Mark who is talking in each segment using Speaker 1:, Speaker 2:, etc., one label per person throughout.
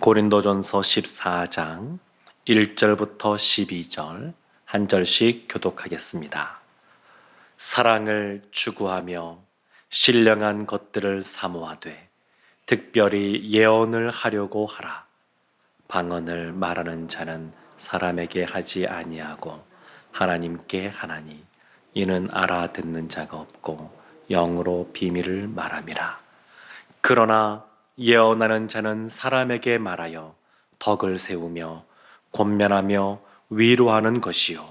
Speaker 1: 고린도전서 14장 1절부터 12절 한 절씩 교독하겠습니다. 사랑을 추구하며 신령한 것들을 사모하되 특별히 예언을 하려고 하라. 방언을 말하는 자는 사람에게 하지 아니하고 하나님께 하나니 이는 알아듣는 자가 없고 영으로 비밀을 말함이라. 그러나 예언하는 자는 사람에게 말하여 덕을 세우며 권면하며 위로하는 것이요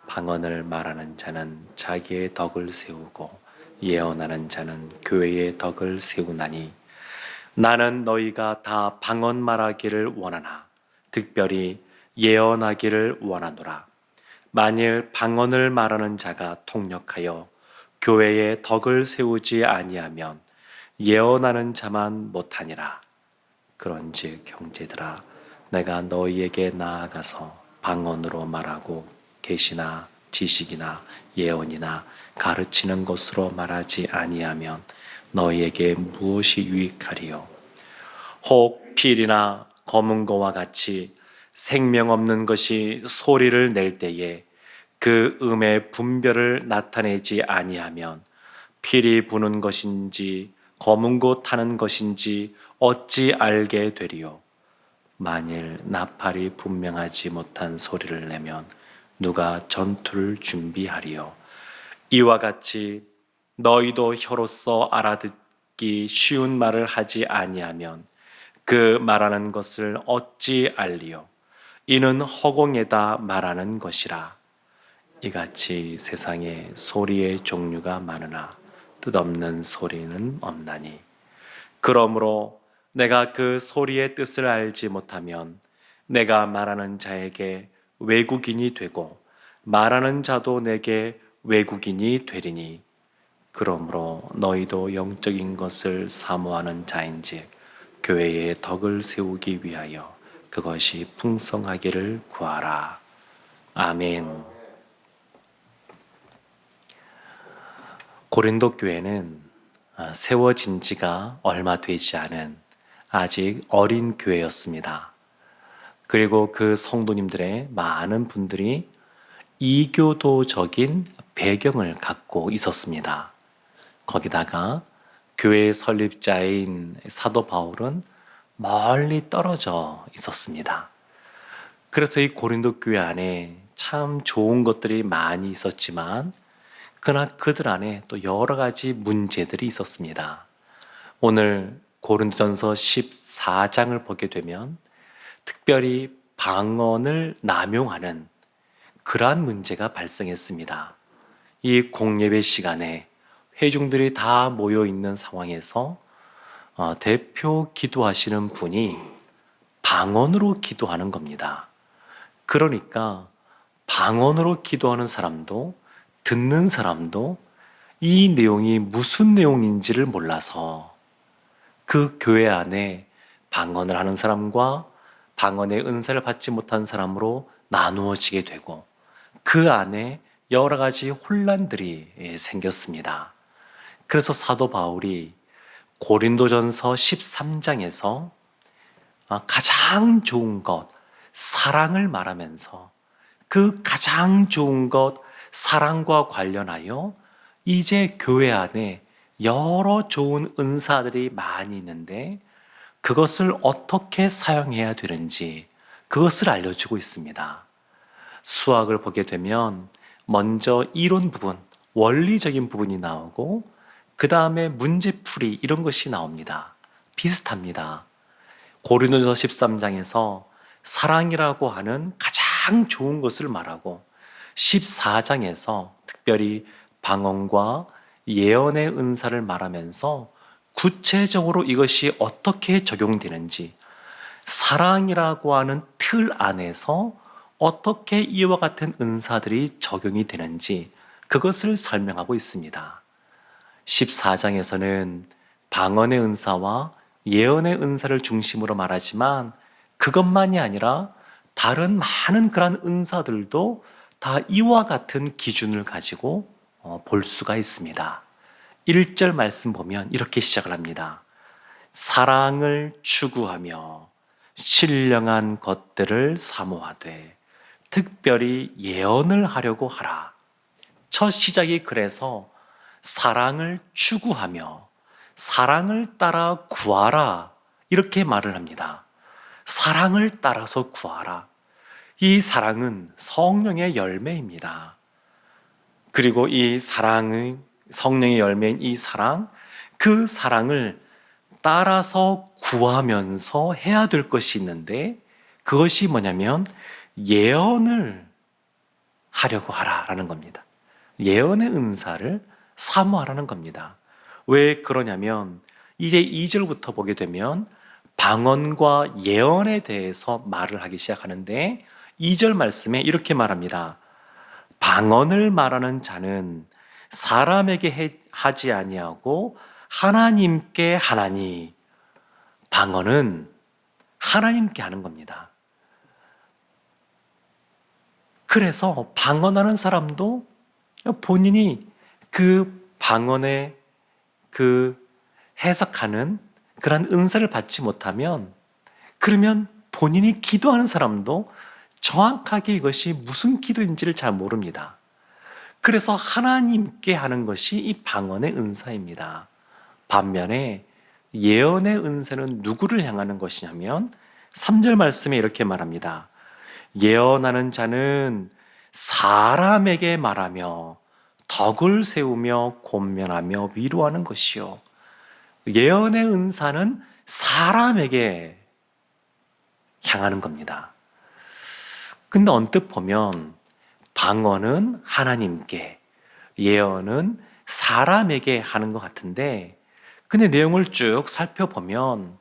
Speaker 1: 방언을 말하는 자는 자기의 덕을 세우고 예언하는 자는 교회의 덕을 세우나니 나는 너희가 다 방언 말하기를 원하나 특별히 예언하기를 원하노라. 만일 방언을 말하는 자가 통역하여 교회의 덕을 세우지 아니하면 예언하는 자만 못하니라. 그런즉 형제들아 내가 너희에게 나아가서 방언으로 말하고 계시나 지식이나 예언이나 가르치는 것으로 말하지 아니하면 너희에게 무엇이 유익하리요? 혹 필이나 검은 거와 같이 생명 없는 것이 소리를 낼 때에 그 음의 분별을 나타내지 아니하면 필이 부는 것인지 검은 고 타는 것인지 어찌 알게 되리요? 만일 나팔이 분명하지 못한 소리를 내면 누가 전투를 준비하리요? 이와 같이 너희도 혀로서 알아듣기 쉬운 말을 하지 아니하면 그 말하는 것을 어찌 알리요? 이는 허공에다 말하는 것이라. 이같이 세상에 소리의 종류가 많으나 뜻없는 소리는 없나니 그러므로 내가 그 소리의 뜻을 알지 못하면 내가 말하는 자에게 외국인이 되고 말하는 자도 내게 외국인이 되리니 그러므로 너희도 영적인 것을 사모하는 자인즉 교회의 덕을 세우기 위하여 그것이 풍성하기를 구하라. 아멘. 고린도 교회는 세워진 지가 얼마 되지 않은 아직 어린 교회였습니다. 그리고 그 성도님들의 많은 분들이 이교도적인 배경을 갖고 있었습니다. 거기다가 교회 설립자인 사도 바울은 멀리 떨어져 있었습니다. 그래서 이 고린도 교회 안에 참 좋은 것들이 많이 있었지만 그러나 그들 안에 또 여러 가지 문제들이 있었습니다. 오늘 고린도전서 14장을 보게 되면 특별히 방언을 남용하는 그러한 문제가 발생했습니다. 이 공예배 시간에 회중들이 다 모여 있는 상황에서 대표 기도하시는 분이 방언으로 기도하는 겁니다. 그러니까 방언으로 기도하는 사람도 듣는 사람도 이 내용이 무슨 내용인지를 몰라서 그 교회 안에 방언을 하는 사람과 방언의 은사를 받지 못한 사람으로 나누어지게 되고 그 안에 여러 가지 혼란들이 생겼습니다. 그래서 사도 바울이 고린도전서 13장에서 가장 좋은 것, 사랑을 말하면서 그 가장 좋은 것, 사랑과 관련하여 이제 교회 안에 여러 좋은 은사들이 많이 있는데 그것을 어떻게 사용해야 되는지 그것을 알려주고 있습니다. 수학을 보게 되면 먼저 이론 부분, 원리적인 부분이 나오고 그 다음에 문제풀이 이런 것이 나옵니다. 비슷합니다. 고린도전서 13장에서 사랑이라고 하는 가장 좋은 것을 말하고 14장에서 특별히 방언과 예언의 은사를 말하면서 구체적으로 이것이 어떻게 적용되는지 사랑이라고 하는 틀 안에서 어떻게 이와 같은 은사들이 적용이 되는지 그것을 설명하고 있습니다. 14장에서는 방언의 은사와 예언의 은사를 중심으로 말하지만 그것만이 아니라 다른 많은 그런 은사들도 다 이와 같은 기준을 가지고 볼 수가 있습니다. 1절 말씀 보면 이렇게 시작을 합니다. 사랑을 추구하며 신령한 것들을 사모하되 특별히 예언을 하려고 하라. 첫 시작이 그래서 사랑을 추구하며 사랑을 따라 구하라 이렇게 말을 합니다. 사랑을 따라서 구하라. 이 사랑은 성령의 열매입니다. 그리고 이 사랑은 성령의 열매인 이 사랑, 그 사랑을 따라서 구하면서 해야 될 것이 있는데 그것이 뭐냐면 예언을 하려고 하라라는 겁니다. 예언의 은사를 사모하라는 겁니다. 왜 그러냐면 이제 2절부터 보게 되면 방언과 예언에 대해서 말을 하기 시작하는데 2절 말씀에 이렇게 말합니다. 방언을 말하는 자는 사람에게 하지 아니하고 하나님께 하나니. 방언은 하나님께 하는 겁니다. 그래서 방언하는 사람도 본인이 그 방언에 해석하는 그런 은사를 받지 못하면 그러면 본인이 기도하는 사람도 정확하게 이것이 무슨 기도인지를 잘 모릅니다. 그래서 하나님께 하는 것이 이 방언의 은사입니다. 반면에 예언의 은사는 누구를 향하는 것이냐면 3절 말씀에 이렇게 말합니다. 예언하는 자는 사람에게 말하며 덕을 세우며 권면하며 위로하는 것이요. 예언의 은사는 사람에게 향하는 겁니다. 근데 언뜻 보면 방언은 하나님께, 예언은 사람에게 하는 것 같은데 근데 내용을 쭉 살펴보면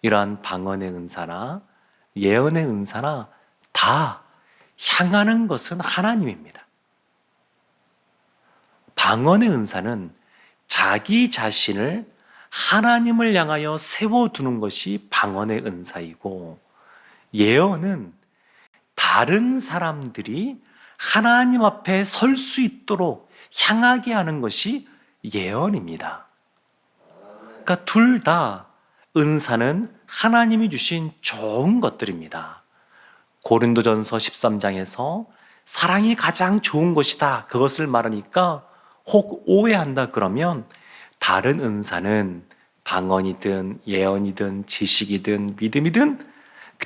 Speaker 1: 이러한 방언의 은사나 예언의 은사나 다 향하는 것은 하나님입니다. 방언의 은사는 자기 자신을 하나님을 향하여 세워두는 것이 방언의 은사이고 예언은 다른 사람들이 하나님 앞에 설 수 있도록 향하게 하는 것이 예언입니다. 그러니까 둘 다 은사는 하나님이 주신 좋은 것들입니다. 고린도전서 13장에서 사랑이 가장 좋은 것이다 그것을 말하니까 혹 오해한다 그러면 다른 은사는 방언이든 예언이든 지식이든 믿음이든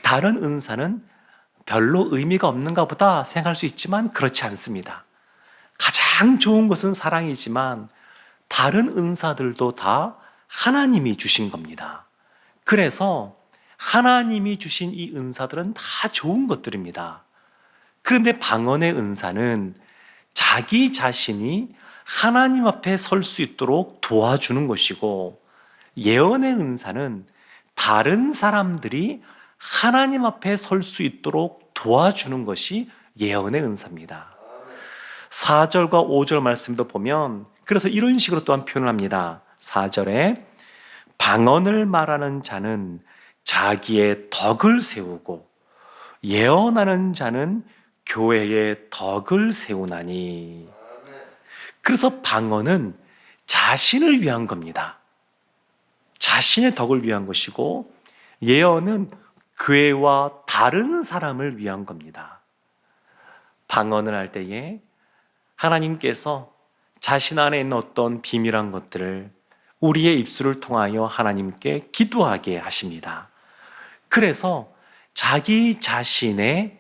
Speaker 1: 다른 은사는 별로 의미가 없는가 보다 생각할 수 있지만 그렇지 않습니다. 가장 좋은 것은 사랑이지만 다른 은사들도 다 하나님이 주신 겁니다. 그래서 하나님이 주신 이 은사들은 다 좋은 것들입니다. 그런데 방언의 은사는 자기 자신이 하나님 앞에 설 수 있도록 도와주는 것이고 예언의 은사는 다른 사람들이 하나님 앞에 설 수 있도록 도와주는 것이 예언의 은사입니다. 4절과 5절 말씀도 보면 그래서 이런 식으로 또한 표현을 합니다. 4절에 방언을 말하는 자는 자기의 덕을 세우고 예언하는 자는 교회의 덕을 세우나니. 그래서 방언은 자신을 위한 겁니다. 자신의 덕을 위한 것이고 예언은 교회와 다른 사람을 위한 겁니다. 방언을 할 때에 하나님께서 자신 안에 있는 어떤 비밀한 것들을 우리의 입술을 통하여 하나님께 기도하게 하십니다. 그래서 자기 자신의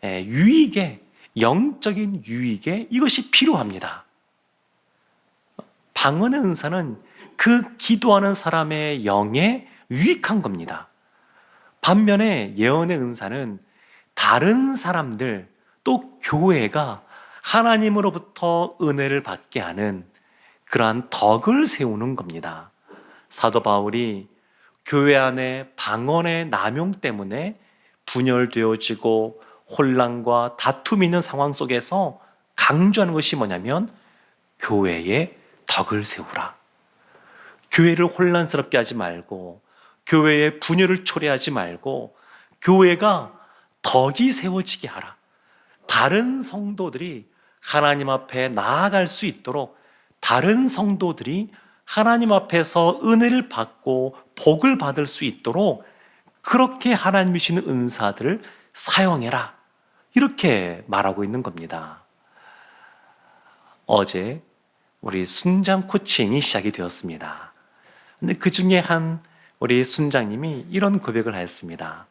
Speaker 1: 유익에, 영적인 유익에 이것이 필요합니다. 방언의 은사는 그 기도하는 사람의 영에 유익한 겁니다. 반면에 예언의 은사는 다른 사람들 또 교회가 하나님으로부터 은혜를 받게 하는 그러한 덕을 세우는 겁니다. 사도 바울이 교회 안에 방언의 남용 때문에 분열되어지고 혼란과 다툼이 있는 상황 속에서 강조하는 것이 뭐냐면 교회의 덕을 세우라. 교회를 혼란스럽게 하지 말고 교회의 분열을 초래하지 말고 교회가 덕이 세워지게 하라. 다른 성도들이 하나님 앞에 나아갈 수 있도록 다른 성도들이 하나님 앞에서 은혜를 받고 복을 받을 수 있도록 그렇게 하나님이 주시는 은사들을 사용해라. 이렇게 말하고 있는 겁니다. 어제 우리 순장 코칭이 시작이 되었습니다. 근데 그 중에 한 우리 순장님이 이런 고백을 하였습니다.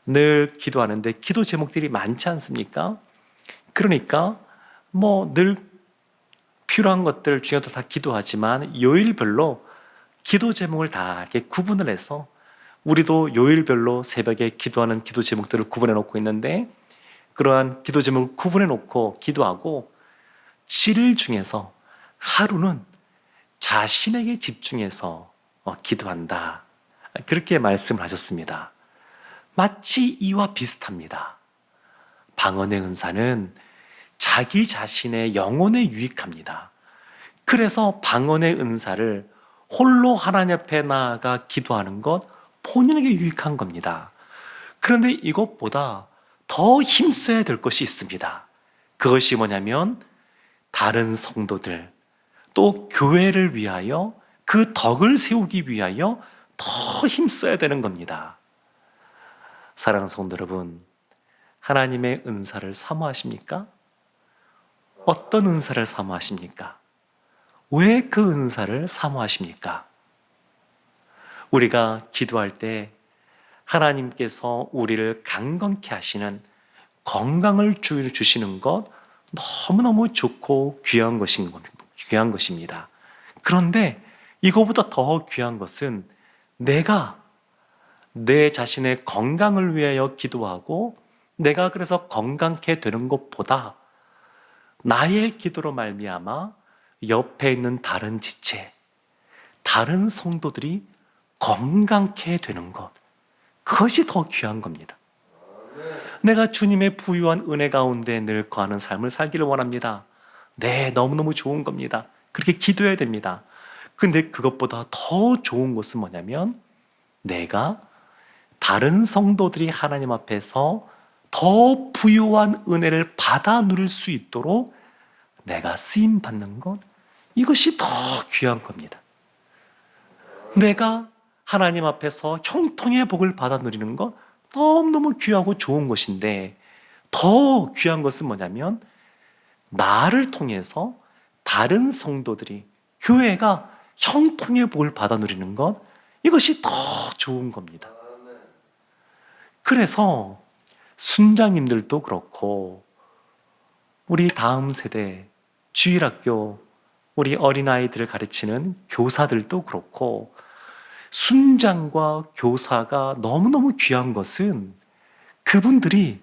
Speaker 1: 늘 기도하는데 기도 제목들이 많지 않습니까? 그러니까 늘 필요한 것들 중에도 다 기도하지만 요일별로 기도 제목을 다 이렇게 구분을 해서 우리도 요일별로 새벽에 기도하는 기도 제목들을 구분해 놓고 있는데 그러한 기도 제목을 구분해 놓고 기도하고 7일 중에서 하루는 자신에게 집중해서 기도한다. 그렇게 말씀을 하셨습니다. 마치 이와 비슷합니다. 방언의 은사는 자기 자신의 영혼에 유익합니다. 그래서 방언의 은사를 홀로 하나님 앞에 나아가 기도하는 것 본인에게 유익한 겁니다. 그런데 이것보다 더 힘써야 될 것이 있습니다. 그것이 뭐냐면 다른 성도들 또 교회를 위하여 그 덕을 세우기 위하여 더 힘써야 되는 겁니다. 사랑하는 성도 여러분, 하나님의 은사를 사모하십니까? 어떤 은사를 사모하십니까? 왜 그 은사를 사모하십니까? 우리가 기도할 때 하나님께서 우리를 강건케 하시는 건강을 주시는 것 너무너무 좋고 귀한 것입니다. 그런데 이거보다 더 귀한 것은 내가 내 자신의 건강을 위하여 기도하고 내가 그래서 건강케 되는 것보다 나의 기도로 말미암아 옆에 있는 다른 지체, 다른 성도들이 건강케 되는 것, 그것이 더 귀한 겁니다. 내가 주님의 부유한 은혜 가운데 늘 거하는 삶을 살기를 원합니다. 네, 너무너무 좋은 겁니다. 그렇게 기도해야 됩니다. 근데 그것보다 더 좋은 것은 뭐냐면 내가 다른 성도들이 하나님 앞에서 더 부유한 은혜를 받아 누릴 수 있도록 내가 쓰임 받는 것, 이것이 더 귀한 겁니다. 내가 하나님 앞에서 형통의 복을 받아 누리는 것 너무너무 귀하고 좋은 것인데 더 귀한 것은 뭐냐면 나를 통해서 다른 성도들이 교회가 형통의 복을 받아 누리는 것, 이것이 더 좋은 겁니다. 그래서 순장님들도 그렇고 우리 다음 세대 주일학교 우리 어린아이들을 가르치는 교사들도 그렇고 순장과 교사가 너무너무 귀한 것은 그분들이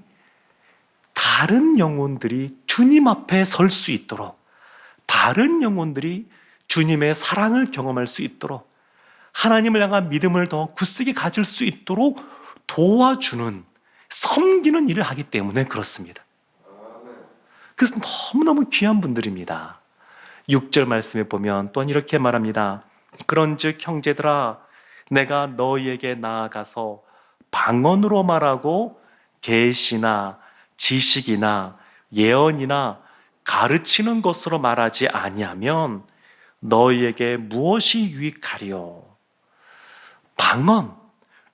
Speaker 1: 다른 영혼들이 주님 앞에 설 수 있도록, 다른 영혼들이 주님의 사랑을 경험할 수 있도록, 하나님을 향한 믿음을 더 굳세게 가질 수 있도록 도와주는, 섬기는 일을 하기 때문에 그렇습니다. 그래서 너무너무 귀한 분들입니다. 6절 말씀에 보면 또한 이렇게 말합니다. 그런즉 형제들아, 내가 너희에게 나아가서 방언으로 말하고 계시나 지식이나 예언이나 가르치는 것으로 말하지 아니하면 너희에게 무엇이 유익하리요? 방언,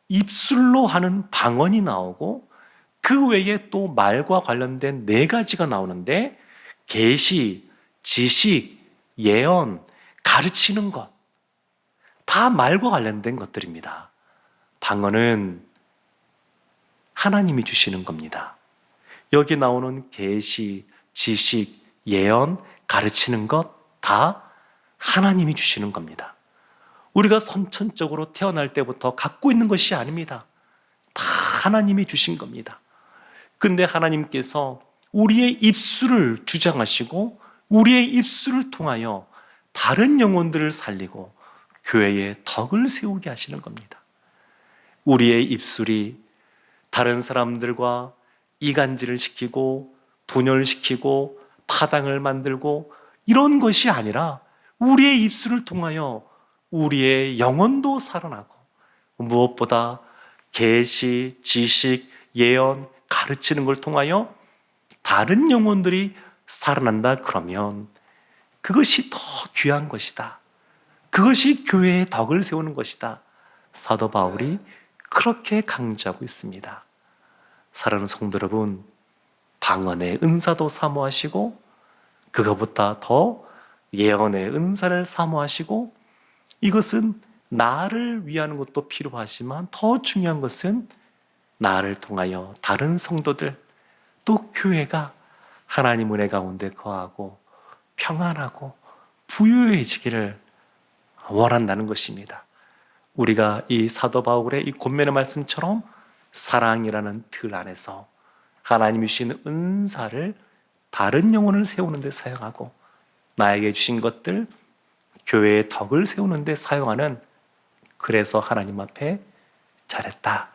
Speaker 1: 입술로 하는 방언이 나오고 그 외에 또 말과 관련된 4가지가 나오는데 계시, 지식, 예언, 가르치는 것, 다 말과 관련된 것들입니다. 방언은 하나님이 주시는 겁니다. 여기 나오는 계시, 지식, 예언, 가르치는 것 다 하나님이 주시는 겁니다. 우리가 선천적으로 태어날 때부터 갖고 있는 것이 아닙니다. 다 하나님이 주신 겁니다. 근데 하나님께서 우리의 입술을 주장하시고 우리의 입술을 통하여 다른 영혼들을 살리고 교회에 덕을 세우게 하시는 겁니다. 우리의 입술이 다른 사람들과 이간질을 시키고 분열시키고 파당을 만들고 이런 것이 아니라 우리의 입술을 통하여 우리의 영혼도 살아나고 무엇보다 계시, 지식, 예언, 가르치는 걸 통하여 다른 영혼들이 살아난다 그러면 그것이 더 귀한 것이다. 그것이 교회의 덕을 세우는 것이다. 사도 바울이 그렇게 강조하고 있습니다. 사랑하는 성도 여러분, 방언의 은사도 사모하시고 그것보다 더 예언의 은사를 사모하시고, 이것은 나를 위하는 것도 필요하지만 더 중요한 것은 나를 통하여 다른 성도들, 또 교회가 하나님 은혜 가운데 거하고 평안하고 부유해지기를 원한다는 것입니다. 우리가 이 사도 바울의 이 권면의 말씀처럼 사랑이라는 틀 안에서 하나님이 주신 은사를 다른 영혼을 세우는 데 사용하고, 나에게 주신 것들 교회의 덕을 세우는 데 사용하는, 그래서 하나님 앞에 잘했다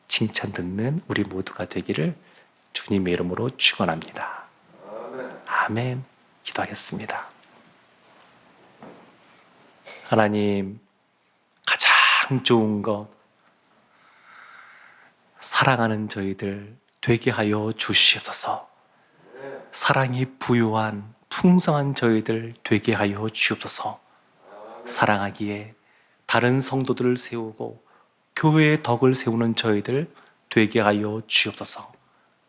Speaker 1: 칭찬 듣는 우리 모두가 되기를 주님의 이름으로 축원합니다. 아멘. 기도하겠습니다. 하나님, 가장 좋은 것, 사랑하는 저희들 되게 하여 주시옵소서. 사랑이 부유한 풍성한 저희들 되게 하여 주옵소서. 사랑하기에 다른 성도들을 세우고 교회의 덕을 세우는 저희들 되게 하여 주옵소서.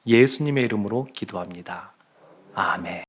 Speaker 1: 예수님의 이름으로 기도합니다. 아멘.